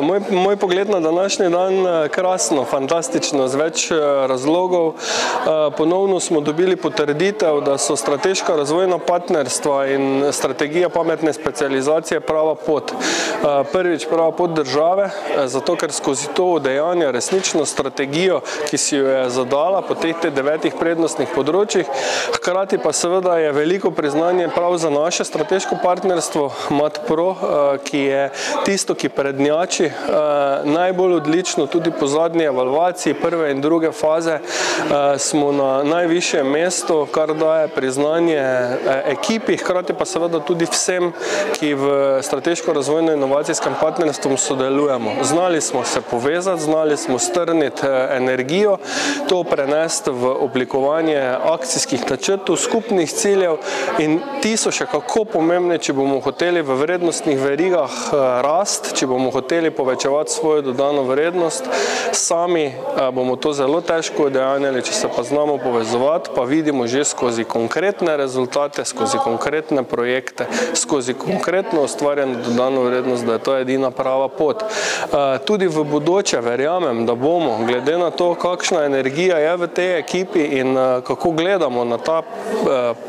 Moj pogled na današnji dan krasno, fantastično, z več razlogov. Ponovno smo dobili potrditev, da so strateška razvojna partnerstva in strategija pametne specializacije prava pot. Prvič prava pot države, zato ker skozi to udejanja resnično strategijo, ki si jo je zadala po teh 9 prednostnih področjih. Hkrati pa seveda je veliko priznanje prav za naše strateško partnerstvo MAT-PRO, ki je tisto, ki prednjači najbolj odlično, tudi po zadnji evalvaciji prve in druge faze smo na najvišjem mestu, kar daje priznanje ekipi, hkrati pa seveda tudi vsem, ki v strateško-razvojno-inovacijskem partnerstvu sodelujemo. Znali smo se povezati, znali smo strniti energijo, to prenesti v oblikovanje akcijskih načrtov, skupnih ciljev in ti so še kako pomembni, če bomo hoteli v vrednostnih verigah rast, če bomo hoteli povečevati svojo dodano vrednost. Sami bomo to zelo težko udejanjali, če se pa znamo povezovati, pa vidimo že skozi konkretne rezultate, skozi konkretne projekte, skozi konkretno ustvarjeno dodano vrednost, da je to edina prava pot. Tudi v bodoče verjamem, da bomo, glede na to, kakšna energija je v tej ekipi in kako gledamo na ta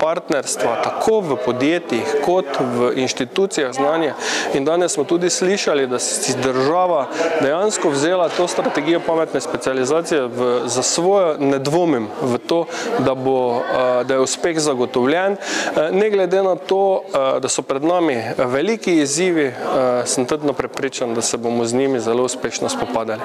partnerstva, tako v podjetjih kot v inštitucijah znanja. In danes smo tudi slišali, da si država dejansko vzela to strategijo pametne specializacije za svojo, ne dvomim v to, da je uspeh zagotovljen. Ne glede na to, da so pred nami veliki izzivi, sem trdno prepričan, da se bomo z njimi zelo uspešno spopadali.